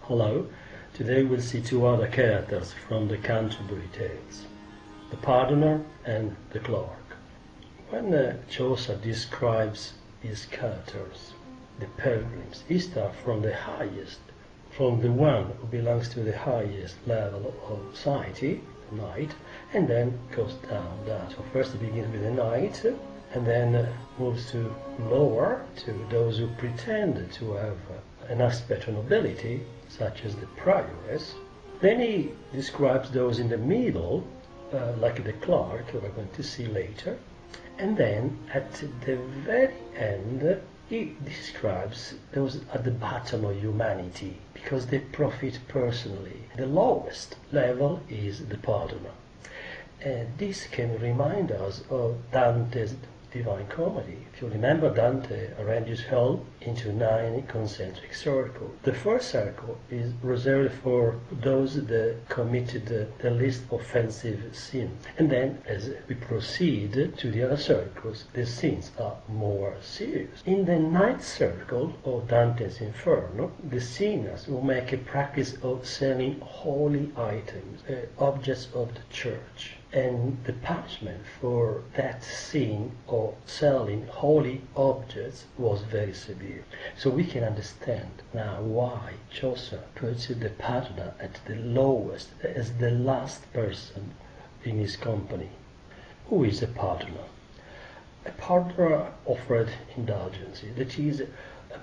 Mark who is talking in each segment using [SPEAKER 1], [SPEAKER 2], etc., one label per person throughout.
[SPEAKER 1] Hello, today we'll see two other characters from the Canterbury tales, the Pardoner and the Clerk. When Chaucer describes his characters, the pilgrims, he starts from the highest, from the one who belongs to the highest level of society, the knight, and then goes down that. So first he begins with the knight, and then moves to lower, to those who pretend to have an aspect of nobility, such as the prioress. Then he describes those in the middle, like the clerk, who we're going to see later. And then, at the very end, he describes those at the bottom of humanity, because they profit personally. The lowest level is the pardoner. And this can remind us of Dante's Divine Comedy. If you remember, Dante arranges hell into 9 concentric circles. The first circle is reserved for those that committed the least offensive sin. And then, as we proceed to the other circles, the sins are more serious. In the 9th circle of Dante's Inferno, the sinners will make a practice of selling holy items, objects of the church. And the punishment for that sin of selling holy objects was very severe. So we can understand now why Chaucer puts the pardoner at the lowest, as the last person in his company. Who is a pardoner? A pardoner offered indulgences, that is,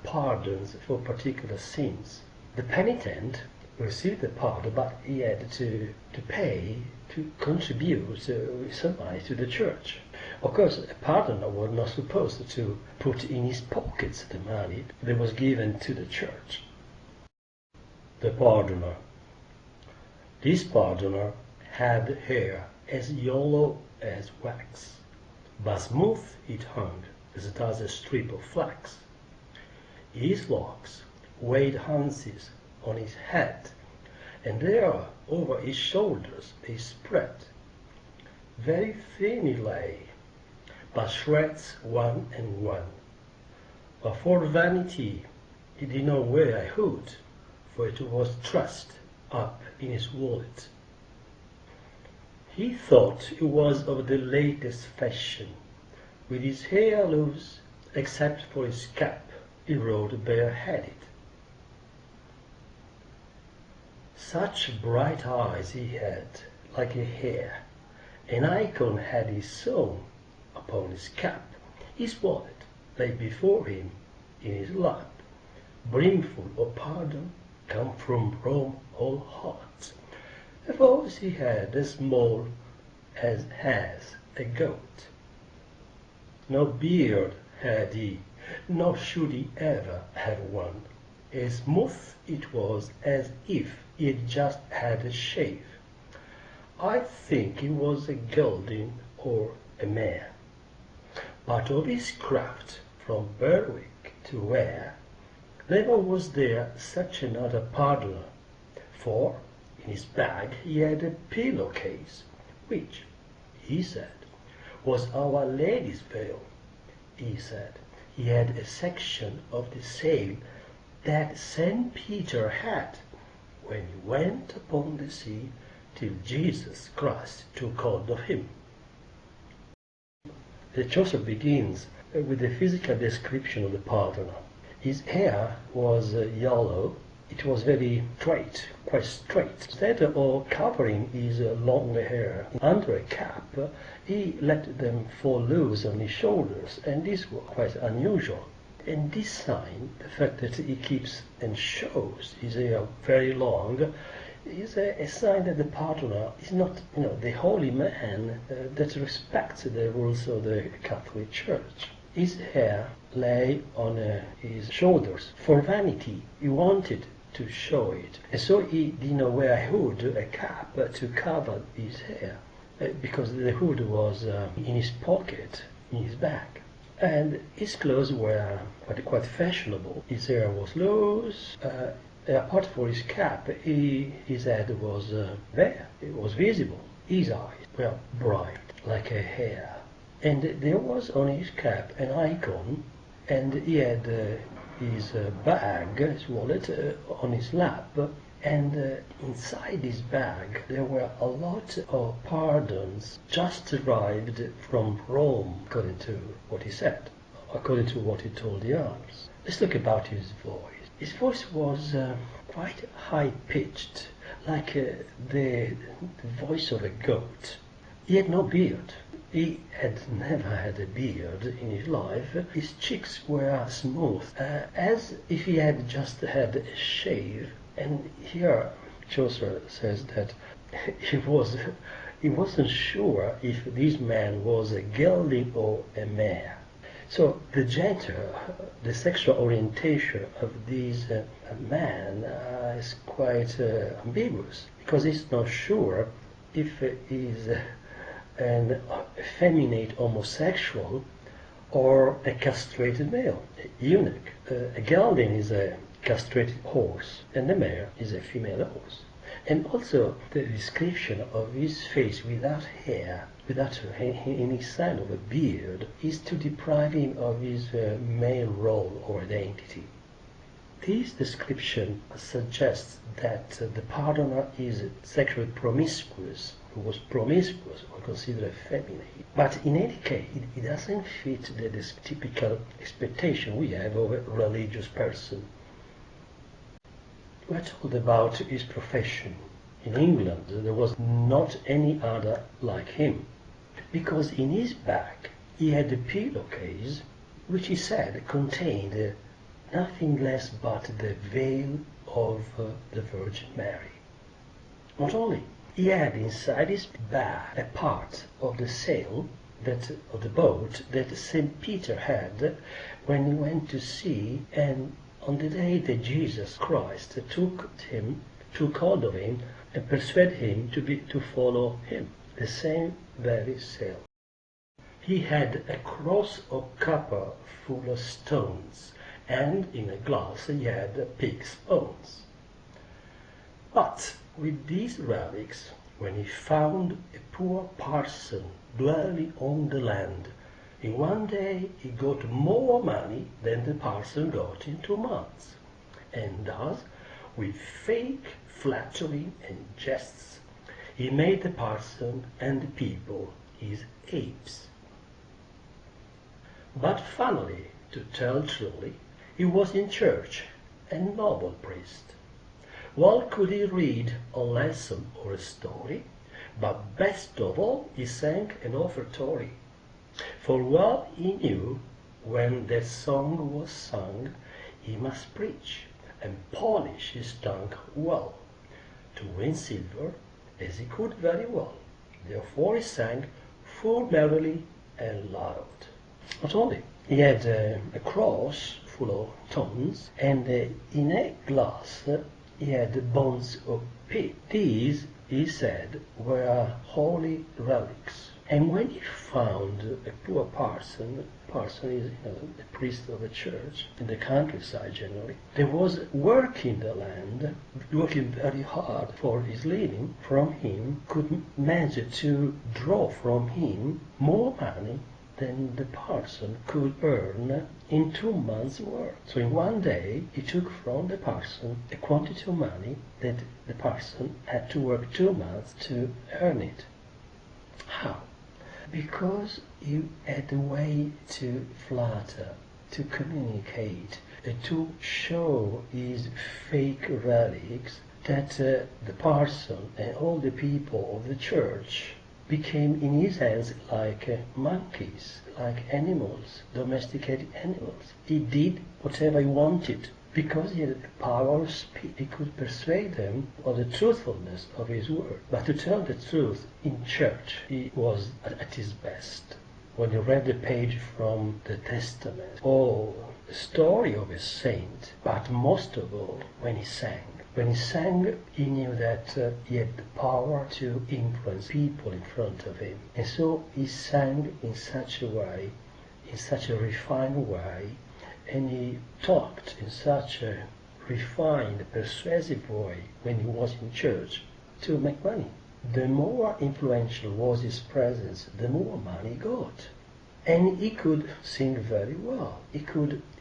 [SPEAKER 1] pardons for particular sins. The penitent received the pardon, but he had to pay, to contribute some money to the church. Of course, a pardoner was not supposed to put in his pockets the money that was given to the church. The pardoner. This pardoner had hair as yellow as wax, but smooth it hung, as does a strip of flax. His locks weighed ounces on his head, and there over his shoulders they spread. Very thin he lay, but shreds one and one. But for vanity he did not wear a hood, for it was thrust up in his wallet. He thought he was of the latest fashion. With his hair loose, except for his cap, he rode bareheaded. Such bright eyes he had, like a hare. An icon had he sewn upon his cap. His wallet lay before him in his lap, brimful of pardon, come from Rome all hearts. A voice he had as small as has a goat. No beard had he, nor should he ever have one. As smooth it was as if he had just had a shave. I think he was a gelding or a mare. But of his craft, from Berwick to Ware, never was there such another pardoner, for in his bag he had a pillow-case, which, he said, was Our Lady's veil. He said he had a section of the sail that St. Peter had when he went upon the sea till Jesus Christ took hold of him. The Chaucer begins with a physical description of the pardoner. His hair was yellow. It was very straight, quite straight. Instead of covering his long hair under a cap, he let them fall loose on his shoulders, and this was quite unusual. And this sign, the fact that he keeps and shows his hair very long, is a sign that the pardoner is not, the holy man that respects the rules of the Catholic Church. His hair lay on his shoulders. For vanity, he wanted to show it, and so he did not wear a hood, a cap, to cover his hair, because the hood was in his pocket, in his bag. And his clothes were quite fashionable. His hair was loose. Apart from his cap, his head was there. It was visible. His eyes were bright, like a hair. And there was on his cap an icon, and he had his bag, his wallet, on his lap, and inside his bag there were a lot of pardons just arrived from Rome, according to what he said, according to what he told the others. Let's look about his voice. His voice was quite high-pitched, like the voice of a goat. He had no beard. He had never had a beard in his life. His cheeks were smooth, as if he had just had a shave. And here Chaucer says that he wasn't sure if this man was a gelding or a mare. So the gender, the sexual orientation of this man is quite ambiguous, because he's not sure if he's an effeminate homosexual or a castrated male, a eunuch. A gelding is a castrated horse, and a mare is a female horse. And also the description of his face without hair, without any sign of a beard, is to deprive him of his male role or identity. This description suggests that the pardoner is sexually promiscuous, who was promiscuous or considered effeminate. But in any case, it doesn't fit the typical expectation we have of a religious person. We're told about his profession. In England there was not any other like him, because in his bag he had a pillowcase which he said contained nothing less but the veil of the Virgin Mary. Not only, he had inside his bag a part of the sail of the boat that St. Peter had when he went to sea, and on the day that Jesus Christ took hold of him and persuaded him to follow him, the same very sail. He had a cross of copper full of stones, and in a glass he had pig's bones. But with these relics, when he found a poor parson dwelling on the land, in one day he got more money than the parson got in 2 months, and thus, with fake flattery and jests, he made the parson and the people his apes. But finally, to tell truly, he was in church, a noble priest. Well could he read a lesson or a story, but best of all he sang an offertory. For well he knew, when that song was sung, he must preach and polish his tongue well, to win silver, as he could very well. Therefore he sang full merrily and loud. Not only, he had a cross full of stones, and in a glass he had bones of pig. These, he said, were holy relics. And when he found a poor parson is the priest of a church in the countryside generally, there was work in the land, working very hard for his living, from him could manage to draw from him more money than the parson could earn in 2 months' work. So in one day he took from the parson a quantity of money that the parson had to work 2 months to earn it. How? Because he had a way to flatter, to communicate, to show his fake relics, that the parson and all the people of the church became in his hands like monkeys, like animals, domesticated animals. He did whatever he wanted, because he had the power of speech. He could persuade them of the truthfulness of his word. But to tell the truth, in church he was at his best. When you read the page from the Testament, or the story of a saint, but most of all when he sang. When he sang, he knew that he had the power to influence people in front of him. And so he sang in such a way, in such a refined way, and he talked in such a refined, persuasive way when he was in church to make money. The more influential was his presence, the more money he got. And he could sing very well. He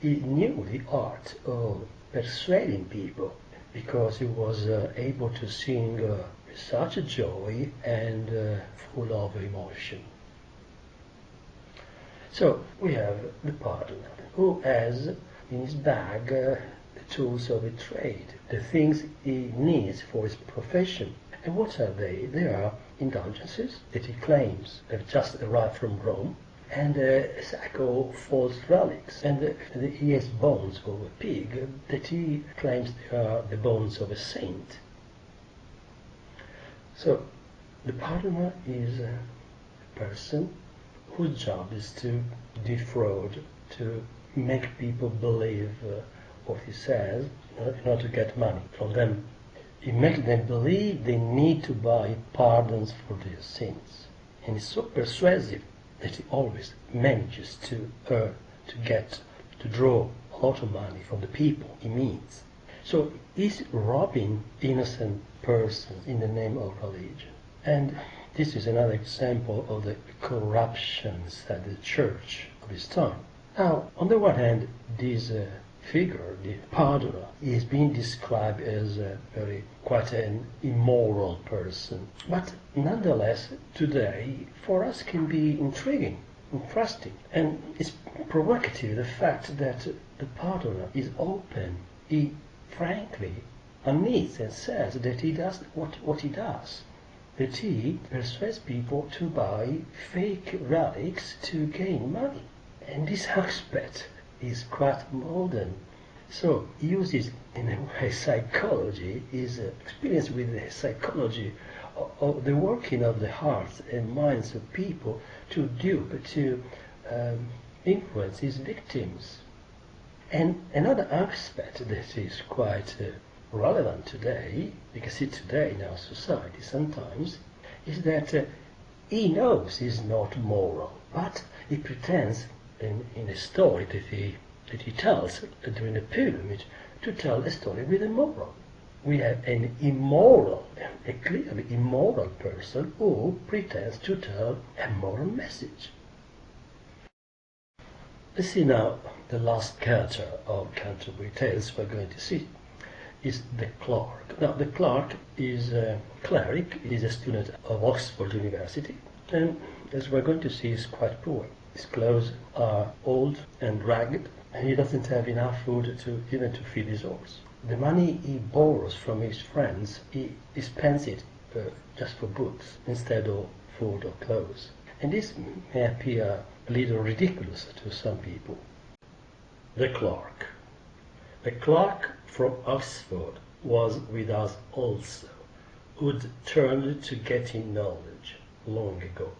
[SPEAKER 1] knew the art of persuading people because he was able to sing with such a joy and full of emotion. So we have the pardoner, who has in his bag the tools of a trade, the things he needs for his profession. And what are they? They are indulgences that he claims have just arrived from Rome, and a sack of false relics. And he has bones of a pig that he claims they are the bones of a saint. So the pardoner is a person whose job is to defraud, to make people believe what he says in order to get money from them. He makes them believe they need to buy pardons for their sins. And he's so persuasive that he always manages to draw a lot of money from the people he meets. So he's robbing innocent persons in the name of religion. And this is another example of the corruption inside the church of his time. Now, on the one hand, this figure, the pardoner, is being described as quite an immoral person. But nonetheless, today, for us can be intriguing, interesting, and it's provocative, the fact that the pardoner is open. He frankly admits and says that he does what he does. That he persuades people to buy fake relics to gain money. And this aspect is quite modern. So he uses, in a way, psychology, his experience with the psychology of the working of the hearts and minds of people to dupe, to influence his victims. And another aspect that is quite relevant today, because it's today in our society sometimes, is that he knows he's not moral, but he pretends in a story that he tells during a pilgrimage to tell a story with a moral. We have an immoral, a clearly immoral person who pretends to tell a moral message. Let's see now the last character of Canterbury Tales we're going to see is the clerk. Now the clerk is a cleric, is a student of Oxford University, and as we're going to see is quite poor. His clothes are old and ragged, and he doesn't have enough food even to feed his horse. The money he borrows from his friends, he spends it just for books instead of food or clothes. And this may appear a little ridiculous to some people. The clerk. The clerk from Oxford was with us also, who'd turned to getting knowledge long ago.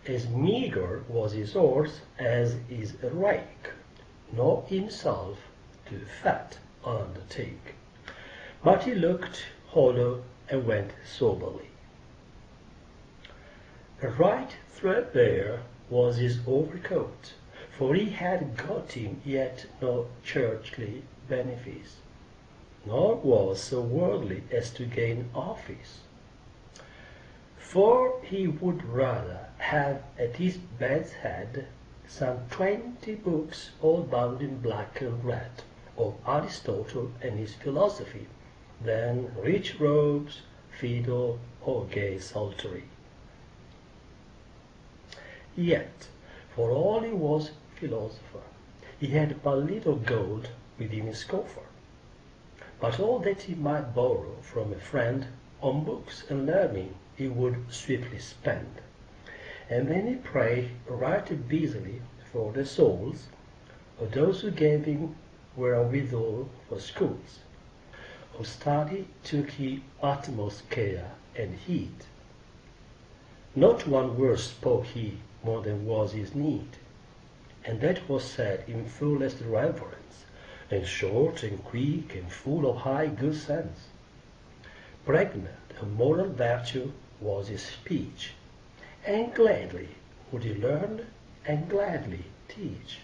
[SPEAKER 1] As meagre was his horse as his rake, nor himself too fat on the take. But he looked hollow and went soberly. Right threadbare was his overcoat, for he had got him yet no churchly benefice, nor was so worldly as to gain office. For he would rather have at his bed's head some 20 books all bound in black and red, of Aristotle and his philosophy, than rich robes, fiddle, or gay psaltery. Yet, for all he was philosopher, he had but little gold within his coffer, but all that he might borrow from a friend on books and learning he would swiftly spend. And then he prayed right busily for the souls of those who gave him wherewithal for schools. Of study took he utmost care and heed. Not one word spoke he more than was his need, and that was said in fullest reverence, and short and quick and full of high good sense. Pregnant of moral virtue was his speech, and gladly would he learn and gladly teach.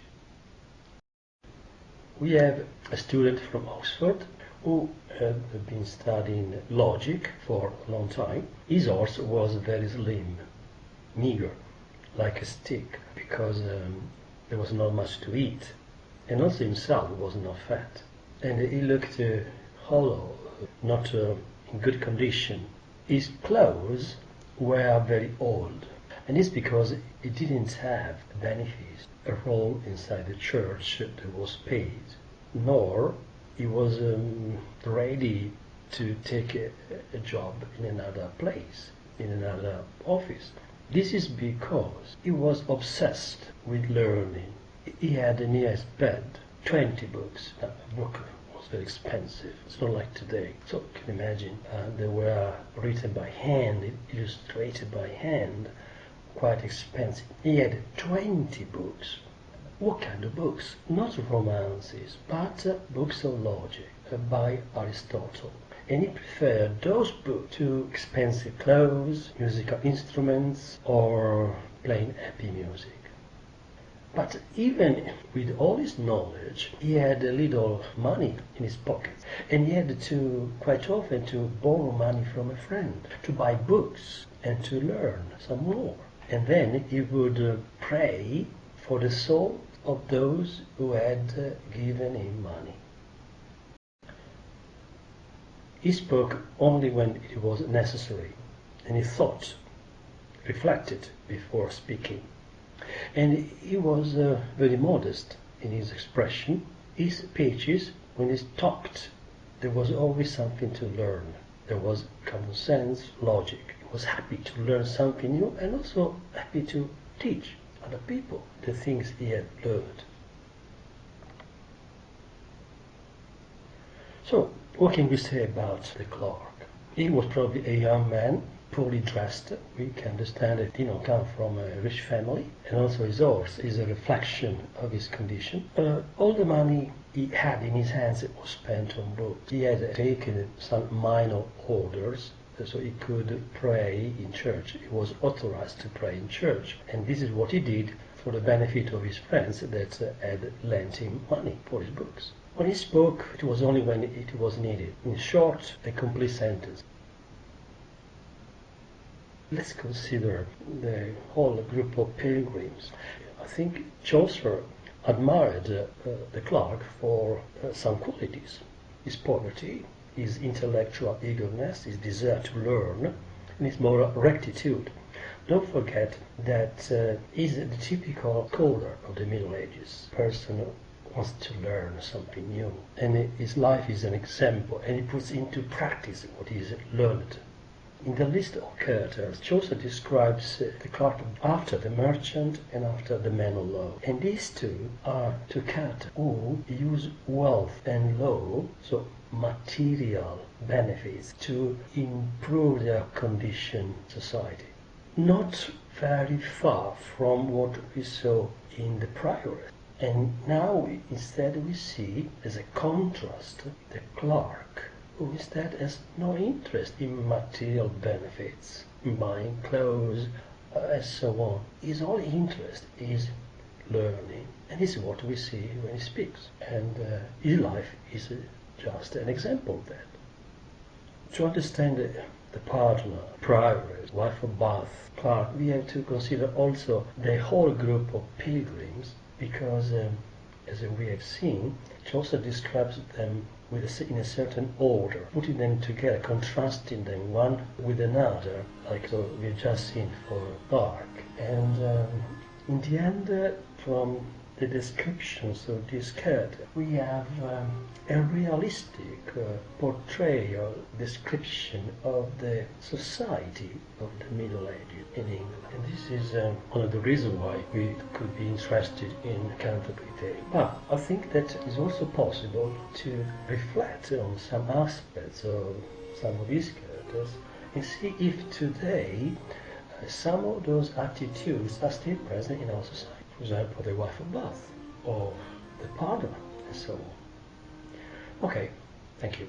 [SPEAKER 1] We have a student from Oxford who had been studying logic for a long time. His horse was very slim, meager, like a stick, because there was not much to eat, and also himself was not fat, and he looked hollow, not in good condition. His clothes were very old, and it's because he didn't have benefits, a role inside the church that was paid, nor he was ready to take a job in another place, in another office. This is because he was obsessed with learning. He had near his bed 20 books. Now, a book was very expensive. It's not like today. So you can imagine they were written by hand, illustrated by hand, quite expensive. He had 20 books. What kind of books? Not romances, but books of logic by Aristotle. And he preferred those books to expensive clothes, musical instruments, or plain happy music. But even with all his knowledge, he had a little money in his pockets, and he had to, quite often, to borrow money from a friend to buy books and to learn some more. And then he would pray for the soul of those who had given him money. He spoke only when it was necessary, and he thought, reflected before speaking. And he was very modest in his expression. His speeches, when he talked, there was always something to learn. There was common sense, logic. He was happy to learn something new and also happy to teach other people the things he had learned. So, what can we say about the clerk? He was probably a young man, poorly dressed. We can understand that he did not come from a rich family, and also his horse is a reflection of his condition. All the money he had in his hands was spent on books. He had taken some minor orders, so he could pray in church. He was authorized to pray in church, and this is what he did for the benefit of his friends that had lent him money for his books. When he spoke, it was only when it was needed, in short, a complete sentence. Let's consider the whole group of pilgrims. I think Chaucer admired the clerk for some qualities: his poverty, his intellectual eagerness, his desire to learn, and his moral rectitude. Don't forget that he's the typical scholar of the Middle Ages, person who wants to learn something new, and his life is an example, and he puts into practice what he's learned. In the list of characters, Chaucer describes the clerk after the merchant and after the man of law. And these two are two characters who use wealth and law, so material benefits, to improve their condition in society. Not very far from what we saw in the prioress. And now instead we see, as a contrast, the clerk, who instead has no interest in material benefits, in buying clothes, and so on. His only interest is learning. And this is what we see when he speaks. And his life is just an example of that. To understand the Pardoner, prioress, wife of Bath, clerk, we have to consider also the whole group of pilgrims, because as we have seen, Chaucer describes them in a certain order, putting them together, contrasting them one with another, like we've just seen for Dark. And in the end, from the descriptions of this character, we have a realistic portrayal, description of the society of the Middle Ages in England. And this is one of the reasons why we could be interested in Canterbury Tales. But I think that it's also possible to reflect on some aspects of some of these characters and see if today some of those attitudes are still present in our society. For example, the wife of Bath, or the Pardoner, and so on. Okay, thank you.